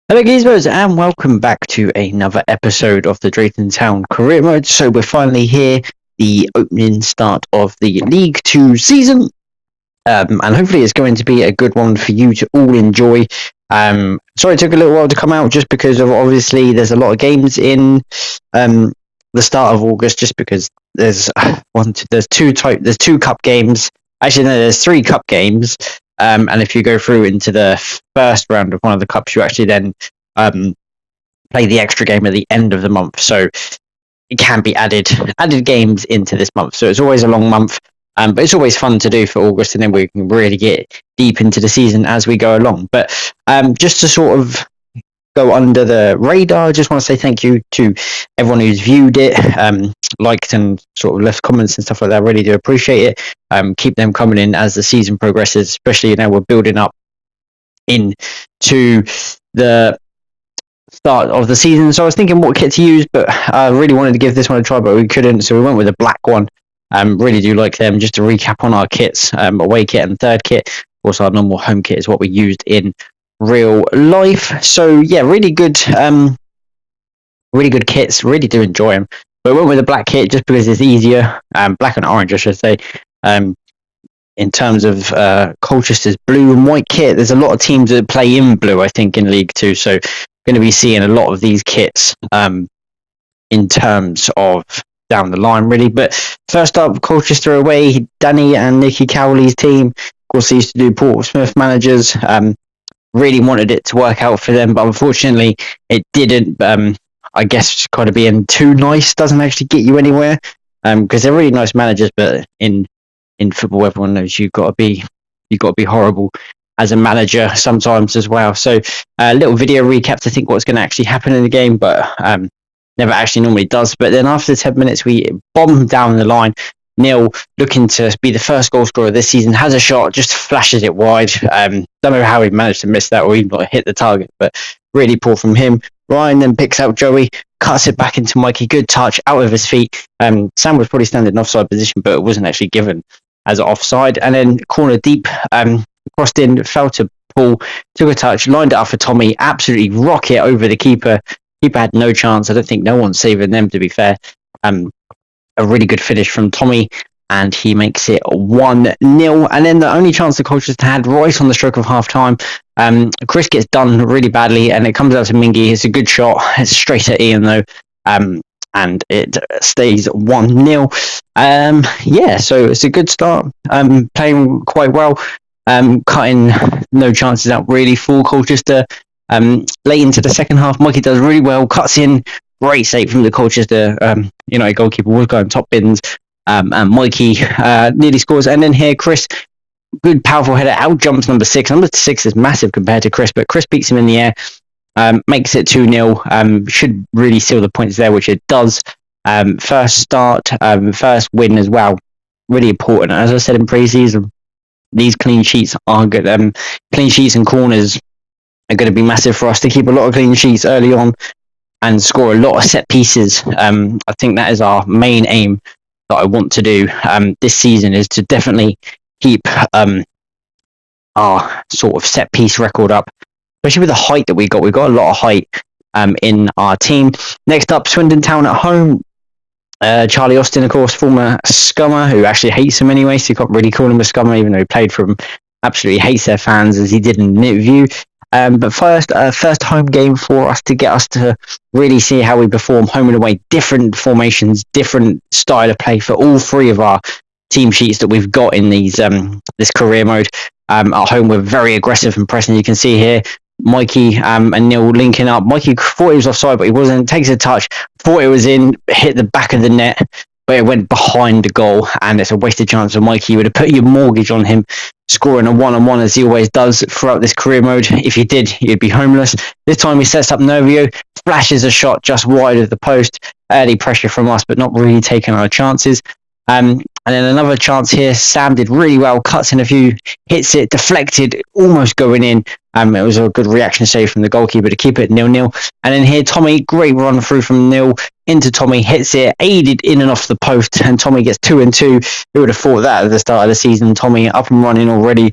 Hello Gizmos and welcome back to another episode of the Drayton Town Career Mode. So we're finally here, the opening start of the League 2 season. And hopefully it's going to be a good one for you to all enjoy. Sorry it took a little while to come out just because of obviously there's a lot of games in the start of August just because there's two cup games. Actually no, there's 3 cup games. And if you go through into the first round of one of the cups, you actually then play the extra game at the end of the month. So it can be added games into this month. So it's always a long month, but it's always fun to do for August, and then we can really get deep into the season as we go along. But just to sort of go under the radar, I just want to say thank you to everyone who's viewed it, liked and sort of left comments and stuff like that. I really do appreciate it. Keep them coming in as the season progresses, especially now we're building up into the start of the season. So I was thinking what kit to use, but I really wanted to give this one a try, but we couldn't, so we went with a black one. Really do like them. Just to recap on our kits, away kit and third kit. Of course, our normal home kit is what we used in real life. So yeah, really good kits. Really do enjoy them. But I went with a black kit just because it's easier. Black and orange, I should say. In terms of Colchester's blue and white kit, there's a lot of teams that play in blue, I think, in League 2. So going to be seeing a lot of these kits in terms of down the line, really. But first up, Colchester away, Danny and Nikki Cowley's team. Of course, they used to do Portsmouth managers. Really wanted it to work out for them, but unfortunately, it didn't. I guess kind of being too nice doesn't actually get you anywhere because they're really nice managers, but in football, everyone knows you've got to be horrible as a manager sometimes as well. So a little video recap to think what's going to actually happen in the game, but never actually normally does. But then after 10 minutes, we bomb down the line. Neil, looking to be the first goal scorer this season, has a shot, just flashes it wide. Don't know how he managed to miss that or even hit the target, but really poor from him. Ryan then picks out Joey, cuts it back into Mikey. Good touch, out of his feet. Sam was probably standing in offside position, but it wasn't actually given as offside. And then corner deep, crossed in, fell to Paul, took a touch, lined it up for Tommy, absolutely rocket over the keeper. Keeper had no chance. I don't think no one's saving them, to be fair. A really good finish from Tommy, and he makes it 1-0. And then the only chance the Colchester had right on the stroke of half time, Chris gets done really badly, and it comes out to Mingy. It's a good shot. It's straight at Ian, though. And it stays 1-0. Yeah, so it's a good start. Playing quite well. Cutting no chances out really for Colchester. Late into the second half, Mikey does really well. Cuts in. Great save from the Colchester goalkeeper was going top bins. And Mikey nearly scores. And then here, Chris, good powerful header, out jumps number 6. Number 6 is massive compared to Chris, but Chris beats him in the air. Makes it 2-0. Should really seal the points there, which it does. First start, first win as well. Really important. As I said in pre-season, these clean sheets are good. Clean sheets and corners are going to be massive for us to keep a lot of clean sheets early on and score a lot of set pieces. I think that is our main aim that I want to do this season, is to definitely keep our sort of set piece record up, especially with the height that we got. We've got a lot of height in our team. Next up, Swindon Town at home. Charlie Austin, of course, former scummer, who actually hates him anyway, so you can't really call him a scummer, even though he played for him. Absolutely hates their fans, as he did in an interview. But first home game for us to get us to really see how we perform home and away. Different formations, different style of play for all 3 of our team sheets that we've got in these this career mode. At home, we're very aggressive and pressing. You can see here, Mikey and Neil linking up. Mikey thought he was offside, but he wasn't. Takes a touch, thought it was in, hit the back of the net, but it went behind the goal, and it's a wasted chance for Mikey. You would have put your mortgage on him scoring a 1-on-1 as he always does throughout this career mode. If you did, you'd be homeless. This time he sets up Nervio, flashes a shot just wide of the post. Early pressure from us, but not really taking our chances. And then another chance here. Sam did really well, cuts in a few, hits it, deflected, almost going in. It was a good reaction save from the goalkeeper to keep it 0-0. And then here, Tommy, great run through from Neil into Tommy, hits it, aided in and off the post, and Tommy gets 2-2. Who would have thought that at the start of the season? Tommy up and running already.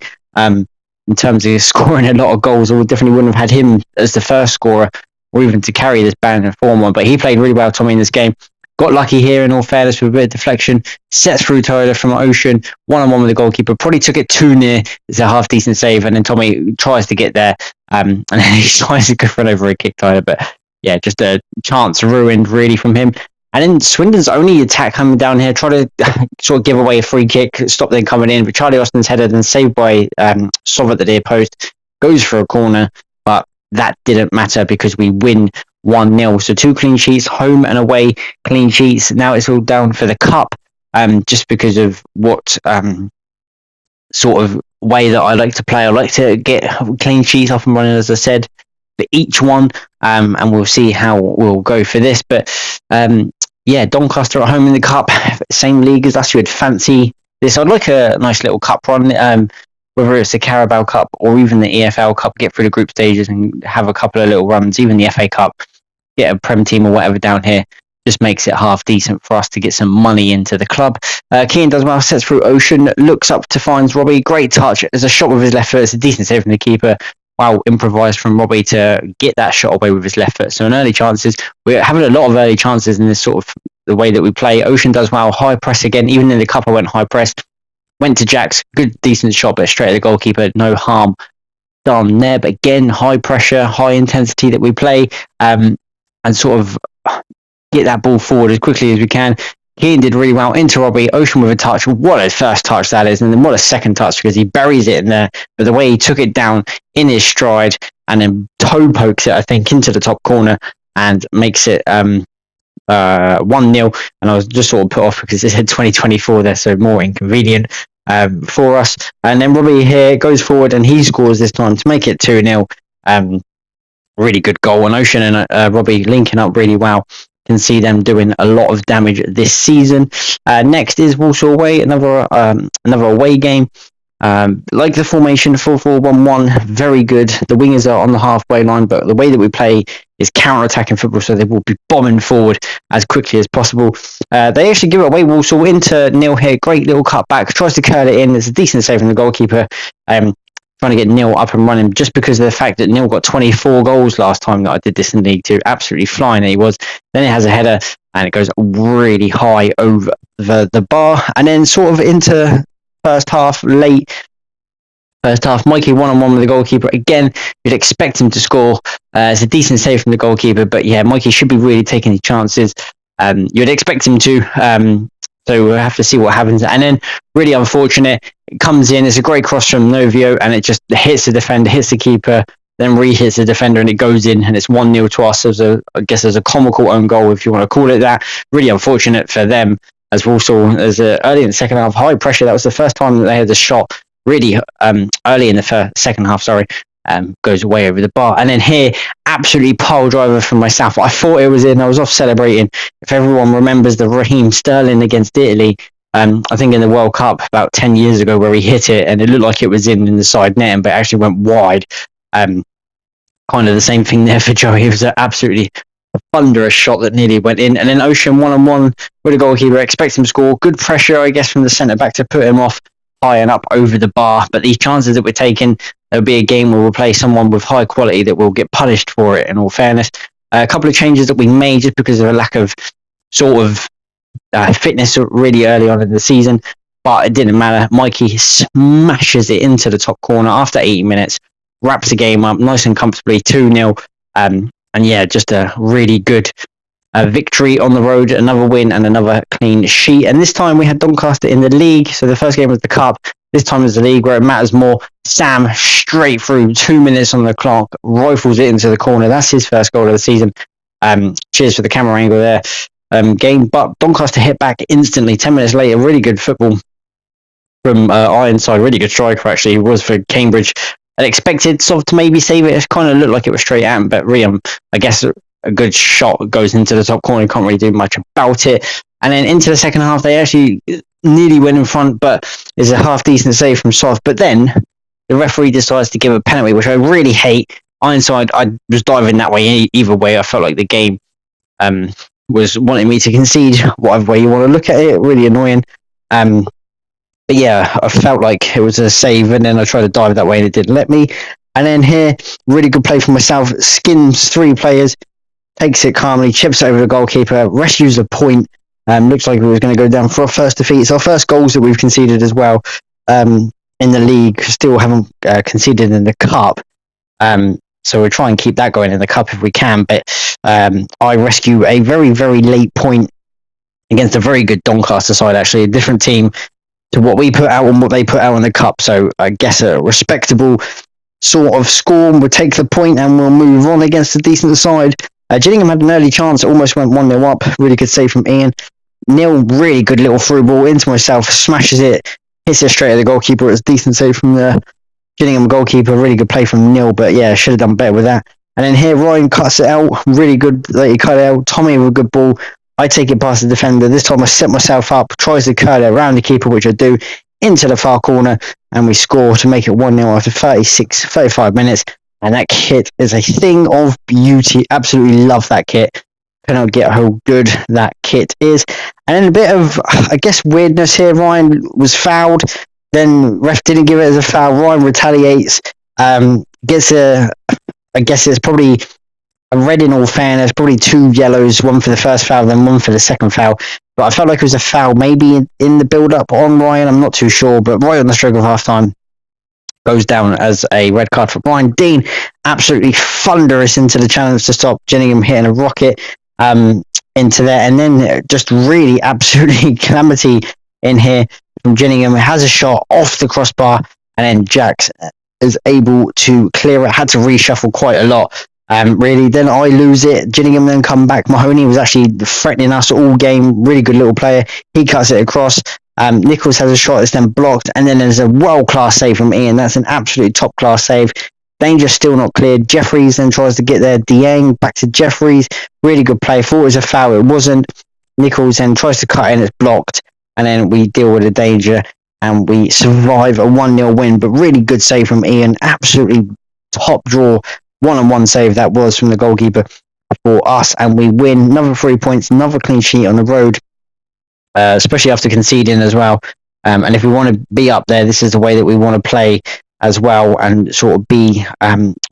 in terms of scoring a lot of goals. I definitely wouldn't have had him as the first scorer or even to carry this band and form on. But he played really well, Tommy, in this game. Got lucky here, in all fairness, with a bit of deflection. Sets through Tyler from Ocean. 1-on-1 with the goalkeeper. Probably took it too near. It's a half-decent save. And then Tommy tries to get there. And then he tries to go for an overhead kick, Tyler. But yeah, just a chance ruined, really, from him. And then Swindon's only attack coming down here, try to sort of give away a free kick, stop them coming in. But Charlie Austin's header, then saved by Sov at the near post, goes for a corner. But that didn't matter because we win 1-0. So 2 clean sheets, home and away clean sheets. Now it's all down for the cup, just because of what sort of way that I like to play. I like to get clean sheets off and running, as I said, for each one. And we'll see how we'll go for this. But yeah, Doncaster at home in the cup, same league as us. You would fancy this. I'd like a nice little cup run, whether it's the Carabao Cup or even the EFL Cup, get through the group stages and have a couple of little runs, even the FA Cup, get a Prem team or whatever down here. Just makes it half decent for us to get some money into the club. Keane does well, sets through Ocean, looks up to finds Robbie. Great touch. There's a shot with his left foot. It's a decent save from the keeper. Wow, improvised from Robbie to get that shot away with his left foot. So in early chances, we're having a lot of early chances in this sort of the way that we play. Ocean does well, high press again. Even in the cup, I went high press. Went to Jack's, good, decent shot, but straight at the goalkeeper. No harm done there. But again, high pressure, high intensity that we play, and sort of get that ball forward as quickly as we can. Keane did really well into Robbie. Ocean with a touch. What a first touch that is, and then what a second touch, because he buries it in there. But the way he took it down in his stride and then toe pokes it, I think, into the top corner and makes it 1-0. And I was just sort of put off because it said 2024 there, so more inconvenient for us. And then Robbie here goes forward and he scores this time to make it 2-0. Really good goal. And Ocean and Robbie linking up really well. Can see them doing a lot of damage this season. Next is Walsall away, another away game. Like the formation 4-4-1-1, very good. The wingers are on the halfway line, but the way that we play is counter-attacking football, so they will be bombing forward as quickly as possible. They actually give it away, Walsall, into Neil here. Great little cut back, tries to curl it in. It's a decent save from the goalkeeper. Trying to get Neil up and running, just because of the fact that Neil got 24 goals last time that I did this in League 2. Absolutely flying he was. Then it has a header and it goes really high over the bar. And then sort of into first half, Mikey 1-on-1 with the goalkeeper. Again, you'd expect him to score. It's a decent save from the goalkeeper, but yeah, Mikey should be really taking his chances. You'd expect him to. So we'll have to see what happens. And then, really unfortunate, it comes in. It's a great cross from Novio, and it just hits the defender, hits the keeper, then re-hits the defender, and it goes in, and it's 1-0 to us. I guess as a comical own goal, if you want to call it that. Really unfortunate for them, as Walsall, early in the second half, high pressure. That was the first time that they had a shot, really early in the second half, goes away over the bar. And then here, absolutely pile driver from myself. I thought it was in. I was off celebrating. If everyone remembers the Raheem Sterling against Italy, I think in the World Cup about 10 years ago, where he hit it and it looked like it was in the side net, but it actually went wide. Kind of the same thing there for Joey. It was absolutely a thunderous shot that nearly went in. And then Ocean 1-on-1 with a goalkeeper. Expects him to score. Good pressure, I guess, from the centre back to put him off high and up over the bar. But these chances that we're taking, there'll be a game where we'll play someone with high quality that will get punished for it, in all fairness. A couple of changes that we made just because of a lack of sort of fitness really early on in the season, but it didn't matter. Mikey smashes it into the top corner after 80 minutes, wraps the game up nice and comfortably, 2-0. And yeah, just a really good victory on the road, another win and another clean sheet. And this time we had Doncaster in the league. So the first game was the cup. This time is the league, where it matters more. Sam, straight through, 2 minutes on the clock, rifles it into the corner. That's his first goal of the season. Cheers for the camera angle there. Game, but Doncaster hit back instantly. 10 minutes later, really good football from Ironside. Really good striker, actually. It was for Cambridge. I expected Sov to maybe save it. It kind of looked like it was straight at him, but Riam, I guess a good shot goes into the top corner. Can't really do much about it. And then into the second half, they actually nearly went in front, but it's a half-decent save from Sov. But then the referee decides to give a penalty, which I really hate. Ironside, I was diving that way either way. I felt like the game was wanting me to concede whatever way you want to look at it. Really annoying. But yeah, I felt like it was a save, and then I tried to dive that way and it didn't let me. And then here, really good play from myself, skins 3 players, takes it calmly, chips over the goalkeeper, rescues the point. Looks like we was going to go down for our first defeat. It's our first goals that we've conceded as well in the league. Still haven't conceded in the cup. So we'll try and keep that going in the cup if we can. But I rescue a very, very late point against a very good Doncaster side, actually. A different team to what we put out and what they put out in the cup. So I guess a respectable sort of score. We'll take the point and we'll move on against a decent side. Gillingham had an early chance, almost went 1-0 up. Really good save from Ian. Neil, really good little through ball into myself, smashes it, hits it straight at the goalkeeper. It was a decent save from the Gillingham goalkeeper. Really good play from Neil, but yeah, should have done better with that. And then here, Ryan cuts it out. Really good that he cut it out. Tommy with a good ball. I take it past the defender. This time I set myself up, tries to curl it around the keeper, which I do, into the far corner, and we score to make it 1-0 after 35 minutes. And that kit is a thing of beauty. Absolutely love that kit. Cannot get how good that kit is. And then a bit of, I guess, weirdness here. Ryan was fouled. Then ref didn't give it as a foul. Ryan retaliates. Gets a, I guess it's probably a red in all fairness. Probably 2 yellows, one for the first foul, then one for the second foul. But I felt like it was a foul, maybe in the build-up on Ryan. I'm not too sure. But right on the stroke of half-time, goes down as a red card for Brian Dean. Absolutely thunderous into the challenge to stop Gillingham hitting a rocket into there. And then just really absolutely calamity in here from Gillingham. Has a shot off the crossbar, and then Jax is able to clear it. Had to reshuffle quite a lot. Really, then I lose it. Gillingham then come back. Mahoney was actually threatening us all game. Really good little player. He cuts it across. Nichols has a shot that's then blocked, and then there's a world-class save from Ian. That's an absolute top-class save. Danger still not cleared. Jeffries then tries to get there. Dieng back to Jeffries. Really good play. Thought it was a foul. It wasn't. Nichols then tries to cut in. It's blocked, and then we deal with the danger, and we survive a 1-0 win. But really good save from Ian. Absolutely top draw. One-on-one save that was from the goalkeeper for us, and we win. Another 3 points. Another clean sheet on the road. Especially after conceding as well. And if we want to be up there, this is the way that we want to play as well, and sort of be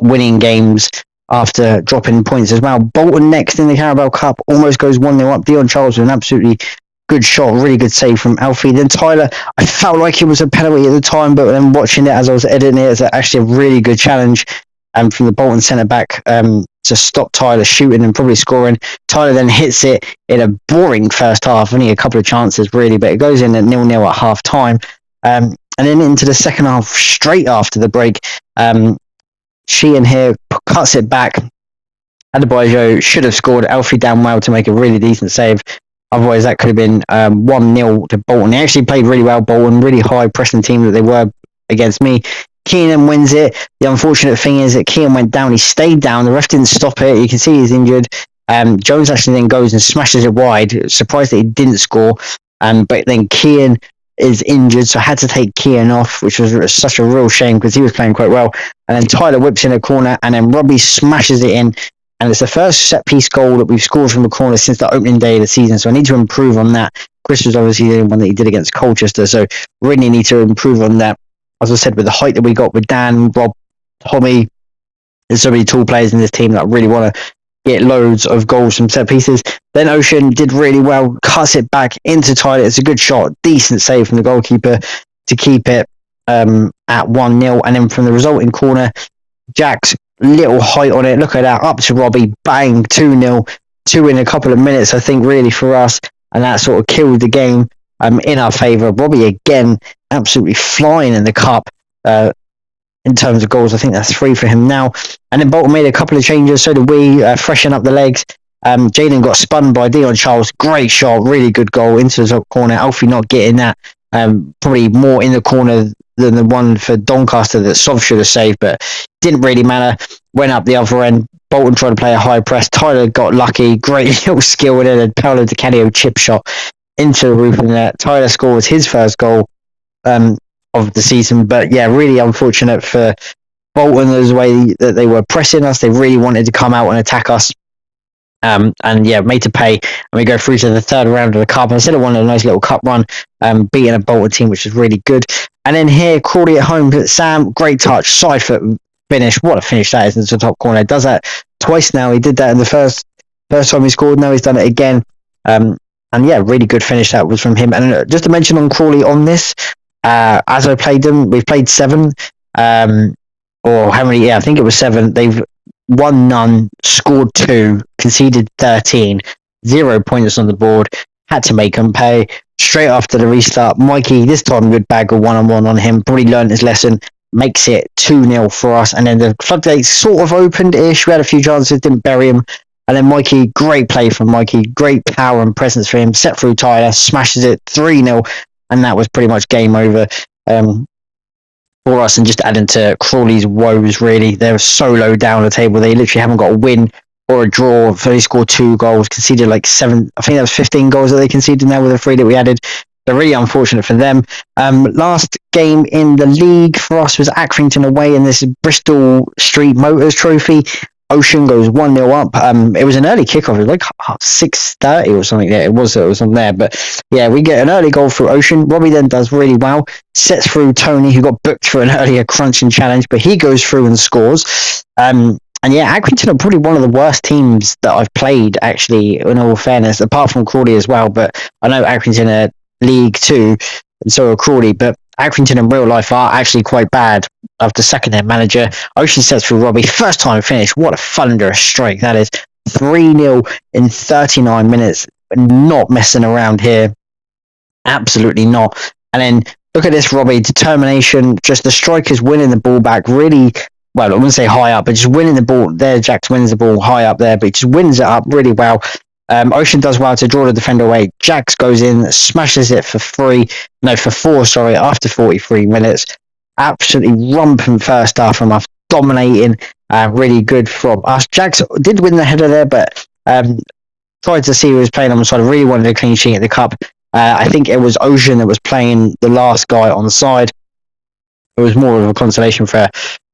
winning games after dropping points as well. Bolton next in the Carabao Cup, almost goes 1-0 up. Dion Charles with an absolutely good shot, really good save from Alfie. Then Tyler, I felt like it was a penalty at the time, but then watching it as I was editing it, it's actually a really good challenge from the Bolton centre-back to stop Tyler shooting and probably scoring. Tyler then hits it in a boring first half, only a couple of chances really, but it goes in at 0-0 at half time. And then into the second half, straight after the break, Sheehan here cuts it back. Adebayo should have scored. Alfie down well to make a really decent save. Otherwise, that could have been 1-0 to Bolton. They actually played really well, Bolton. Really high pressing team that they were against me. Keenan wins it. The unfortunate thing is that Keenan went down. He stayed down. The ref didn't stop it. You can see he's injured. Jones actually then goes and smashes it wide. Surprised that he didn't score. But then Keenan is injured, so I had to take Keenan off, which was such a real shame because he was playing quite well. And then Tyler whips in a corner, and then Robbie smashes it in. And it's the first set-piece goal that we've scored from the corner since the opening day of the season, so I need to improve on that. Chris was obviously the one that he did against Colchester, so really need to improve on that. As I said, with the height that we got with Dan, Rob, Tommy, there's so many tall players in this team that really want to get loads of goals from set pieces. Then Ocean did really well, cuts it back into Tyler. It's a good shot, decent save from the goalkeeper to keep it at 1-0. And then from the resulting corner, Jack's little height on it. Look at that, up to Robbie, bang, 2-0. 2 in a couple of minutes, I think, really for us. And that sort of killed the game in our favour. Robbie, again, absolutely flying in the cup in terms of goals. I think that's 3 for him now. And then Bolton made a couple of changes, so did we, freshen up the legs. Jaden got spun by Dion Charles. Great shot, really good goal into the top corner. Alfie not getting that. Probably more in the corner than the one for Doncaster that Sov should have saved, but didn't really matter. Went up the other end. Bolton tried to play a high press. Tyler got lucky. Great little skill with it. And Paolo Di Canio chip shot into the roof of the net. Tyler scores his first goal of the season. But yeah, really unfortunate for Bolton as the way that they were pressing us. They really wanted to come out and attack us. And yeah, made to pay, and we go through to the third round of the cup. And instead of wanting a nice little cup run, beating a Bolton team, which is really good. And then here, Crawley at home, Sam, great touch, side foot finish. What a finish that is into the top corner. Does that twice now. He did that in the first time he scored. Now he's done it again. And yeah, really good finish that was from him. And just to mention on Crawley on this, as I played them, we've played 7, or how many? Yeah, I think it was 7. They've won none, scored 2, conceded 13, 0 points on the board. Had to make them pay. Straight after the restart, Mikey, this time good bag of 1-on-1 on him. Probably learned his lesson. Makes it 2-0 for us. And then the floodgates sort of opened-ish. We had a few chances, didn't bury him. And then Mikey, great play from Mikey. Great power and presence for him. Set through Tyler, smashes it 3-0. And that was pretty much game over for us. And just adding to Crawley's woes, really. They're so low down the table. They literally haven't got a win or a draw. They scored 2 goals, conceded like 7. I think that was 15 goals that they conceded now with the 3 that we added. So really unfortunate for them. Last game in the league for us was Accrington away in this Bristol Street Motors Trophy. Ocean goes 1-0 up. It was an early kickoff. It was like 6:30 or something. Yeah, it was on there. But yeah, we get an early goal through Ocean. Robbie then does really well. Sets through Tony, who got booked for an earlier crunching challenge, but he goes through and scores. And yeah, Accrington are probably one of the worst teams that I've played, actually, in all fairness, apart from Crawley as well. But I know Accrington are League 2, and so are Crawley. But Accrington in real life are actually quite bad after sacking their manager. Ocean sets through Robbie. First time finish. What a thunderous strike that is. 3-0 in 39 minutes. Not messing around here. Absolutely not. And then look at this, Robbie. Determination. Just the strikers winning the ball back. Really, well, I wouldn't say high up, but just winning the ball. There, Jax wins the ball high up there, but he just wins it up really well. Ocean does well to draw the defender away. Jax goes in, smashes it for 4, after 43 minutes. Absolutely rumping first half from us, dominating, really good from us. Jax did win the header there, but tried to see who was playing on the side. Really wanted a clean sheet at the cup. I think it was Ocean that was playing the last guy on the side. It was more of a consolation for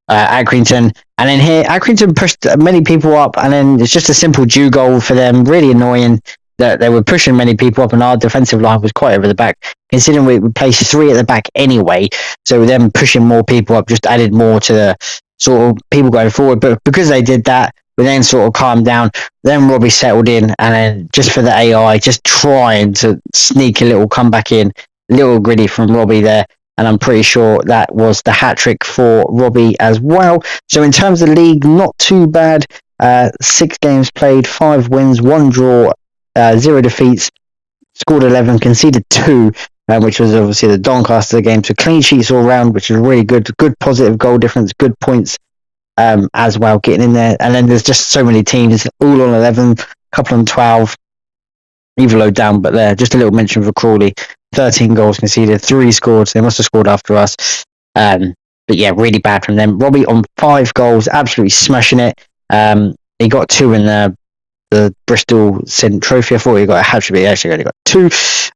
Accrington. And then here, Accrington pushed many people up, and then it's just a simple due goal for them. Really annoying that they were pushing many people up, and our defensive line was quite over the back, considering we placed 3 at the back anyway. So them pushing more people up just added more to the sort of people going forward. But because they did that, we then sort of calmed down. Then Robbie settled in, and then just for the AI, just trying to sneak a little comeback in, little gritty from Robbie there. And I'm pretty sure that was the hat-trick for Robbie as well. So in terms of the league, not too bad. 6 games played, 5 wins, 1 draw, 0 defeats, scored 11, conceded 2, which was obviously the Doncaster game. So clean sheets all round, which is really good. Good positive goal difference, good points as well, getting in there. And then there's just so many teams, all on 11, couple on 12. Even low down, but there, just a little mention for Crawley. 13 goals conceded, 3 scored. So they must have scored after us. But yeah, really bad from them. Robbie on 5 goals, absolutely smashing it. He got 2 in the Bristol St Trophy. I thought he got a hat-trick, but he actually only got 2.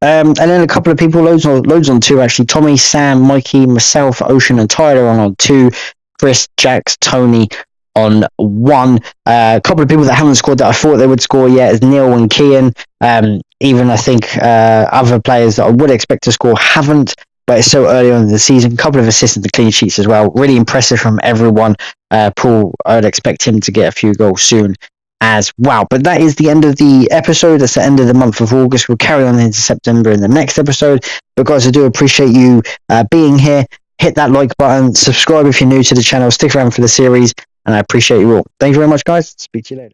And then a couple of people, loads on 2 actually. Tommy, Sam, Mikey, myself, Ocean, and Tyler on 2. Chris, Jax, Tony on 1. A couple of people that haven't scored that I thought they would score yet is Neil and Kian. Even I think other players that I would expect to score haven't, but it's so early on in the season. A couple of assists and the clean sheets as well. Really impressive from everyone. Paul, I'd expect him to get a few goals soon as well. But that is the end of the episode. That's the end of the month of August. We'll carry on into September in the next episode. But guys, I do appreciate you being here. Hit that like button. Subscribe if you're new to the channel. Stick around for the series. And I appreciate you all. Thank you very much, guys. Speak to you later.